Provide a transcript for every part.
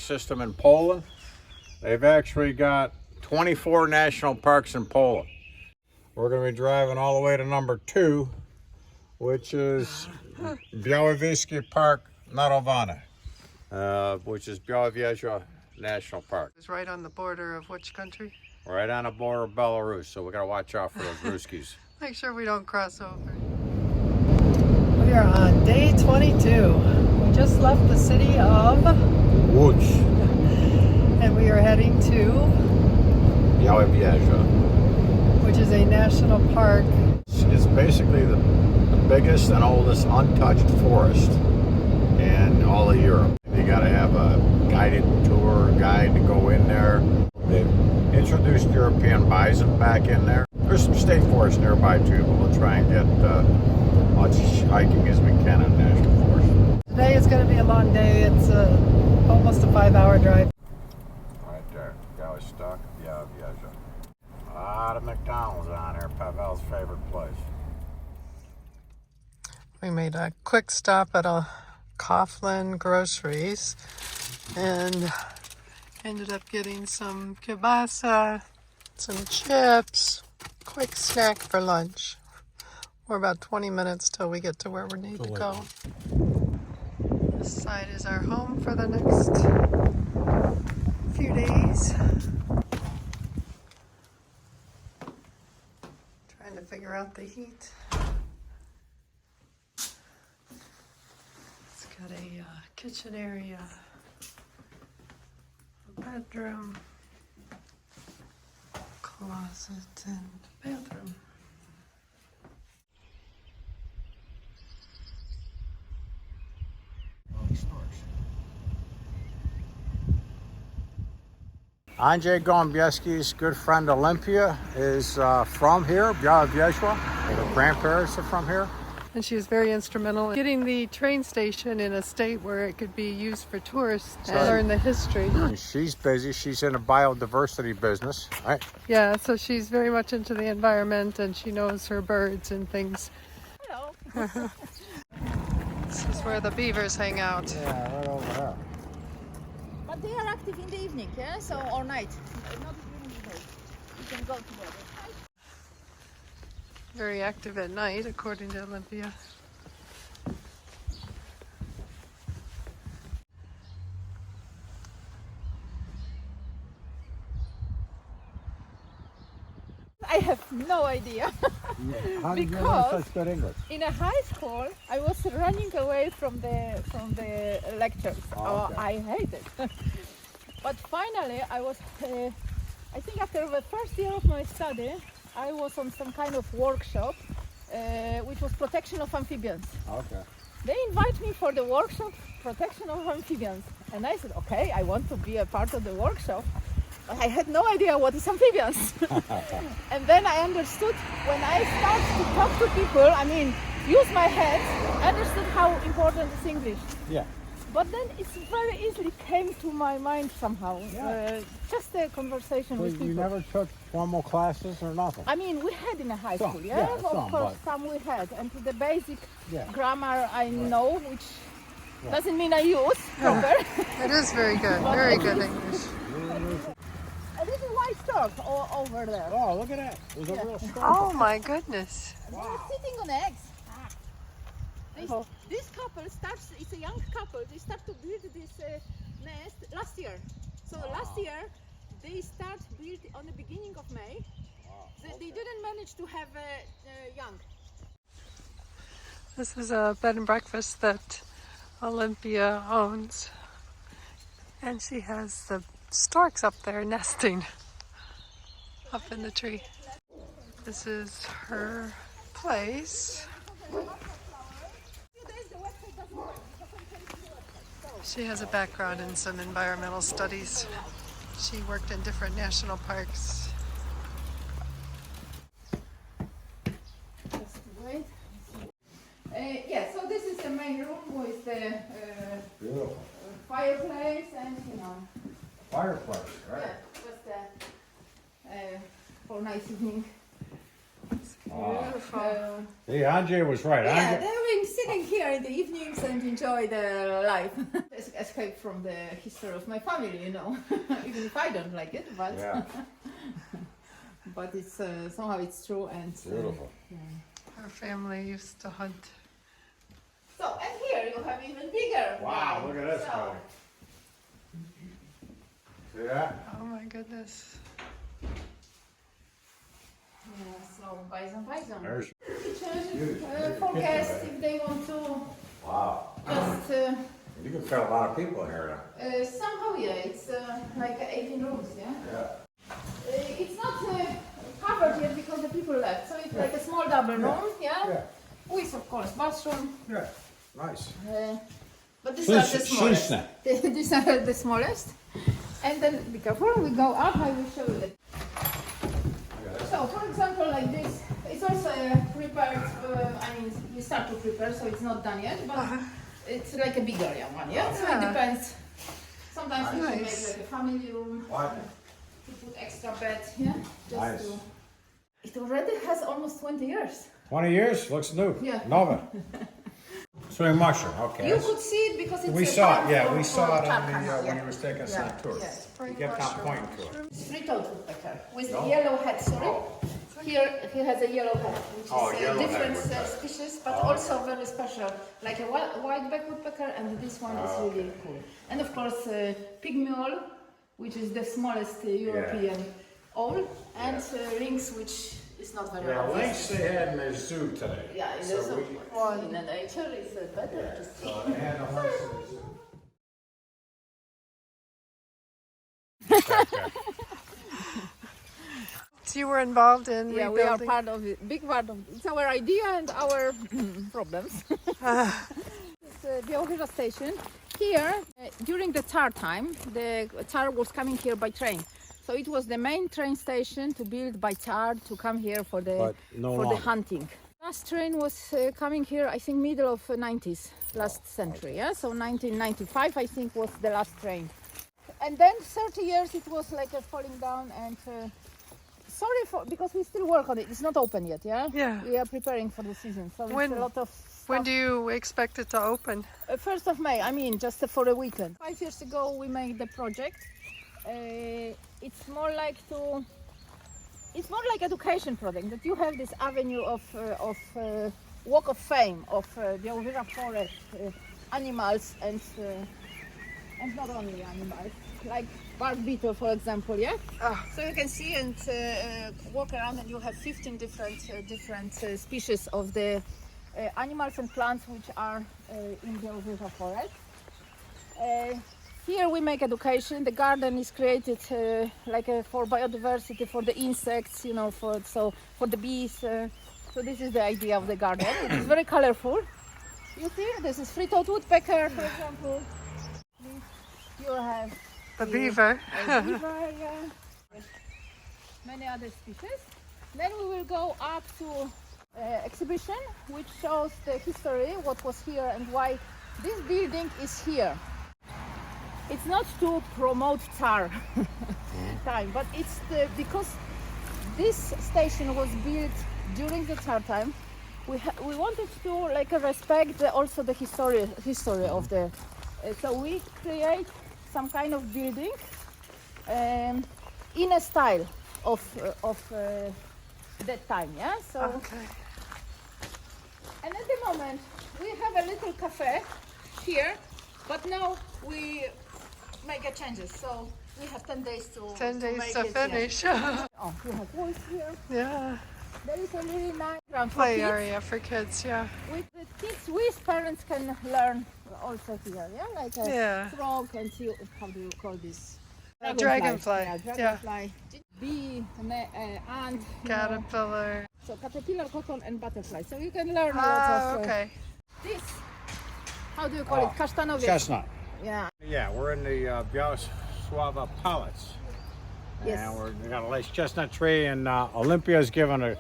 system in Poland. They've actually got 24 national parks in Poland. We're going to be driving all the way to number 2, which is Bialowiecki Park Narodowy, which is Białowieża National Park. It's right on the border of which country? Right on the border of Belarus, so we got to watch out for those Ruskies. Make sure we don't cross over. We are on day 22. We just left the city of Łódź. and we are heading to, Białowieża. which is a national park. It's basically the biggest and oldest untouched forest in all of Europe. You got to have a guided tour guide to go in there. They've introduced European bison back in there. There's some state forest nearby too, but we'll try and get much hiking as we can in national forest. Today is going to be a long day. It's almost a 5-hour drive. Right there, guy was stuck. Białowieża. A lot of McDonald's on here. Pavel's favorite place. We made a quick stop at a Coughlin Groceries and ended up getting some kielbasa, some chips, quick snack for lunch. We're about 20 minutes till we get to where we need to go. This side is our home for the next few days. Trying to figure out the heat. It's got a kitchen area, a bedroom, closet, and bathroom. Andrzej Gąbieski's good friend Olimpia is from here, Białowieża. Her grandparents are from here. And she was very instrumental in getting the train station in a state where it could be used for tourists and learn the history. And she's busy. She's in the biodiversity business, right? Yeah, so she's very much into the environment and she knows her birds and things. Hello. This is where the beavers hang out. Yeah, right over there. But they are active in the evening, yeah? So, or night. Not during the day. You can go together. Very active at night, according to Olimpia. I have no idea. How did you learn Because- such good English? In a high school, I was running away from the lectures. Oh, okay. I hate it. But finally, I was. I think after the first year of my study, I was on some kind of workshop, which was protection of amphibians. Okay. They invite me for the workshop protection of amphibians, and I said, okay, I want to be a part of the workshop. But I had no idea what is amphibians. And then I understood when I started to talk to people, I mean, use my head, I understood how important is English. Yeah. But then it very easily came to my mind somehow. Yeah. Just a conversation So with you people. never took formal classes or nothing? I mean, we had in a high Some, school, yeah, yeah, of some, course, but- some we had. And the basic Yeah. grammar I know, which doesn't mean I use proper. It is very good English. And this is white stork over there. Oh, look at that. There's a real storm. Oh my goodness. They're sitting on eggs. This couple starts, it's a young couple, they start to build this nest last year. So last year, they start build on the beginning of May. They didn't manage to have young. This is a bed and breakfast that Olimpia owns. And she has the storks up there nesting up in the tree. This is her place. She has a background in some environmental studies. She worked in different national parks. Just wait. Yeah, so this is the main room with the Beautiful. fireplace and, you know, Fireplace, right? yeah, just for nice evening. Beautiful. See, Andrzej was right. Yeah, Andrzej, they've been sitting here in the evenings and enjoy the life. Escape from the history of my family, you know, even if I don't like it, but Yeah. but it's somehow it's true and Beautiful. Our family used to hunt. So and here you have even bigger. Wow, one. look at this So, guy. See that? Oh my goodness. Yeah, so bison. There's, For guests if they want to wow. just You can fit a lot of people in here now. somehow it's like 18 rooms, yeah. Yeah. It's not covered yet because the people left, so it's like a small double room, yeah. With of course bathroom. Yeah. Nice. But these are the smallest. Schlimmste. These are the smallest. And then be careful, we go up, I will show you that. So for example like this, it's also prepared, I mean we start to prepare so it's not done yet, but it's like a big area one, yeah? So it depends. Sometimes we can make like a family room, to put extra bed, yeah? Just Nice. to... It already has almost 20 years. 20 years? Looks new. Yeah. Nova. Swing mushroom, okay. You could see it because it's We a saw part it, yeah, of- we saw of it on Tarkan, the, when he was taking us on a tour. Yes. He kept on pointing to it. Free-toed woodpecker with No? yellow head, sorry. Here he has a yellow head, which Oh, is a yellow head different woodpecker. species, but also very special, like a white-backed woodpecker, and this one is really cool. And of course, pygmy owl, which is the smallest European owl, and lynx, which is not very Yeah, obvious. lynx they had in their zoo today. Yeah, it So is we- in the nature, it's better to see. So they had a lynx in the zoo. So you were involved in Yeah, we are rebuilding? part of it, big part of it. It's our idea and our problems. It's Białowieża Station. Here, during the Tsar time, the Tsar was coming here by train. So it was the main train station to build by Tsar to come here for the But no for the longer. hunting. Last train was coming here, I think, middle of 90s, last century. Yeah, so 1995, I think, was the last train. And then 30 years it was like falling down and. Sorry for because we still work on it. It's not open yet, yeah. Yeah. We are preparing for the season, so When- it's a lot of. Stuff. When do you expect it to open? 1st of May. I mean, just for a weekend. 5 years ago, we made the project. It's more like education project. That you have this avenue of walk of fame of Bialowieza Forest, animals and not only animals, like bark beetle, for example. Yeah. So you can see and walk around, and you have 15 different species of the animals and plants which are in Bialowieza Forest. Here we make education. The garden is created for biodiversity, for the insects, you know, for the bees. So this is the idea of the garden. It's very colorful. You see, this is free-toed woodpecker, for example. You have The beaver. a beaver, yeah. Many other species. Then we will go up to exhibition which shows the history, what was here and why this building is here. It's not to promote Tsar time, but it's because this station was built during the Tsar time. We wanted to respect also the history of the. So we create some kind of building in a style of that time, yeah. So. Okay. And at the moment, we have a little cafe here, but now we make changes. So we have 10 days to 10 days make to it, yeah. finish. Oh, we have walls here. Yeah. There is a really nice ground for Play kids. area for kids, yeah. With the kids, with parents can learn also here, yeah, like a Yeah. frog and how do you call this? Dragonfly. Yeah, Yeah. dragonfly. Bee, ant, you know. Caterpillar. So caterpillar, cotton, and butterfly. So you can learn a lot of Okay. this. How do you call it? Kasztanowiec. Chestnut. Yeah. Yeah, we're in the Bialowieza Palace. Yes. And we got a nice chestnut tree, and Olympia's giving a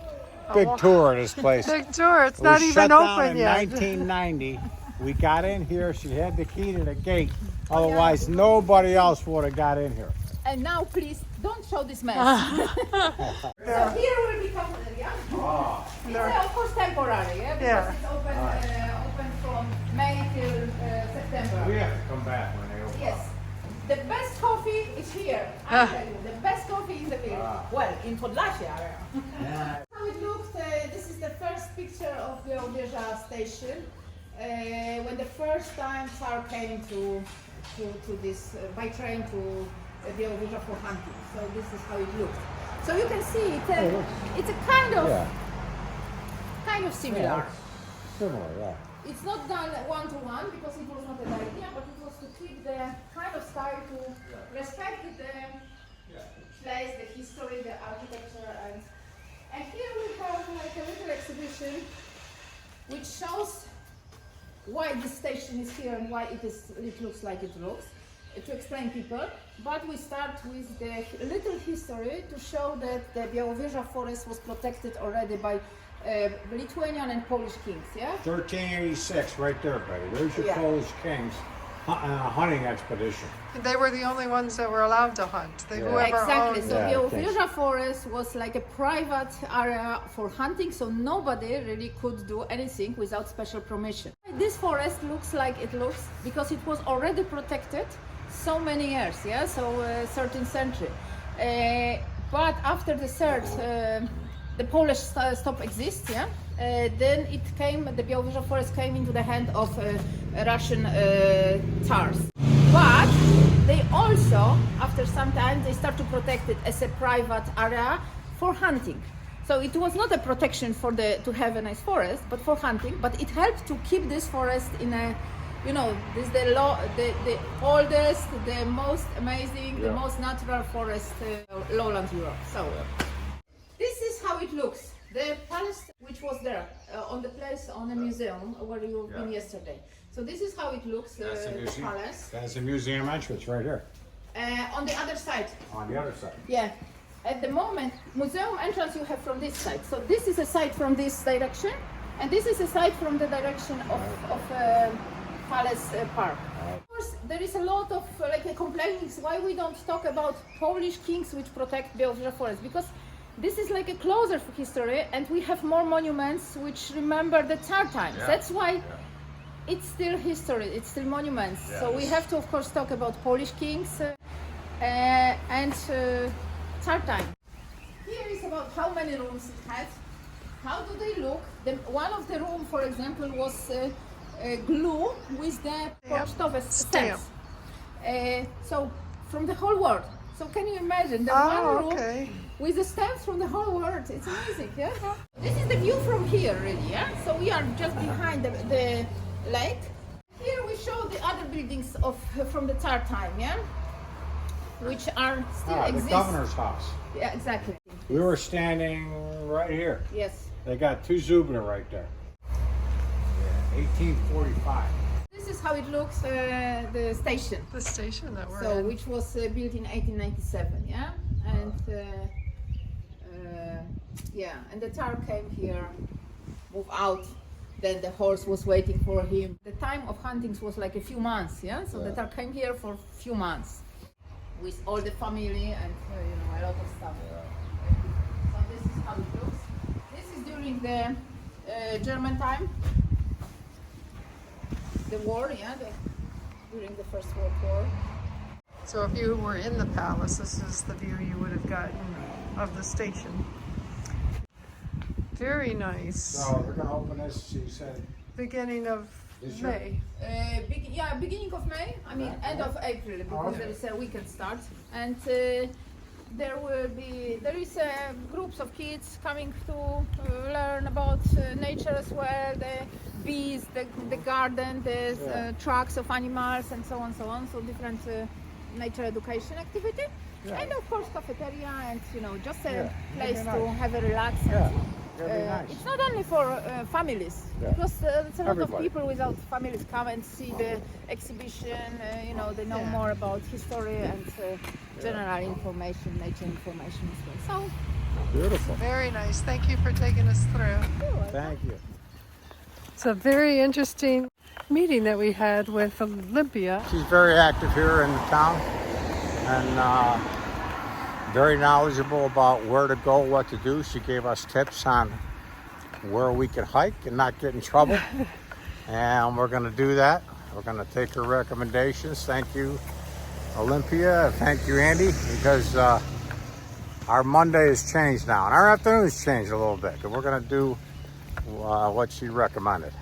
big tour of this place. Big tour. It's It not was even shut down open in yet. 1990. We got in here. She had the key to the gate. Otherwise, nobody else would have got in here. And now, please don't show this mess. So here will be cafeteria. It's of course temporary, yeah, because Yeah. it's open from May till September. We have to come back when they open. Yes. The best coffee is here. I tell you, the best coffee in the village. Well, in Podlasie area. How it looked. This is the first picture of Białowieża station. When the first time Tsar came to this by train to Białowieża for hunting. So this is how it looked. So you can see it. It's a kind of similar. Similar, yeah. It's not done one-to-one because it was not an idea, but it was to keep the kind of style to respect the place, the history, the architecture, and here we have like a little exhibition which shows why this station is here and why it looks like it looks, to explain people. But we start with the little history to show that the Białowieża Forest was protected already by Lithuanian and Polish kings, yeah? 1386, right there, buddy. There's your Polish kings hunting expedition. They were the only ones that were allowed to hunt. Whoever Exactly. owned So Yeah, Białowieża Forest was like a private area for hunting, so nobody really could do anything without special permission. This forest looks like it looks because it was already protected so many years, yeah? So 13th century. But after the third, the Polish stop exists, yeah? Then the Białowieża Forest came into the hand of Russian Tsars. But they also, after some time, they start to protect it as a private area for hunting. So it was not a protection to have a nice forest, but for hunting. But it helped to keep this forest in a, this is the oldest, the most amazing, the most natural forest, lowland Europe. So. This is how it looks. The palace, which was there on the place on the museum where you've been yesterday. So this is how it looks. The palace. That's the museum entrance right here. On the other side. On the other side. Yeah. At the moment, museum entrance you have from this side. So this is a side from this direction, and this is a side from the direction of Palace Park. Of course, there is a lot of complaints why we don't talk about Polish kings which protect Białowieża Forest, because this is like a closer history, and we have more monuments which remember the Tsar times. Yeah. That's why it's still history, it's still monuments. Yeah, so we have to, of course, talk about Polish kings and Tsar time. Here is about how many rooms it had. How do they look? One of the room, for example, was glue with the pocztowe stamps. So from the whole world. So can you imagine the one room with the stamps from the whole world? It's amazing, yeah? This is the view from here, really, yeah? So we are just behind the lake. Here we show the other buildings from the Tsar time, yeah? Which are still exist. The governor's house. Yeah, exactly. We were standing right here. Yes. They got two Zubrowe right there. Yeah, 1845. This is how it looks, the station. The station that we're So, in. which was built in 1897, yeah? And and the Tsar came here, moved out. Then the horse was waiting for him. The time of huntings was like a few months, yeah? So the Tsar came here for a few months with all the family and a lot of stuff. So this is how it looks. This is during the German time, the war, during the First World War. So if you were in the palace, this is the view you would have gotten of the station. Very nice. So we're going to open this, you said? Beginning of This year? May. Beginning of May. I mean, end of April, because there is a weekend start, and there is groups of kids coming to learn about nature as well, the bees, the garden, the tracks of animals, and so on, so different nature education activity, and of course cafeteria, and just a place to have a relax. Nice. It's not only for families, because it's a lot Everybody. of people without families come and see the exhibition. They know more about history and general information, nature information as well. So Beautiful. Very nice. Thank you for taking us through. Thank you. It's a very interesting meeting that we had with Olimpia. She's very active here in the town and very knowledgeable about where to go, what to do. She gave us tips on where we could hike and not get in trouble. And we're gonna do that. We're gonna take her recommendations. Thank you, Olimpia. Thank you, Andy, because our Monday has changed now, and our afternoon's changed a little bit. We're gonna do what she recommended.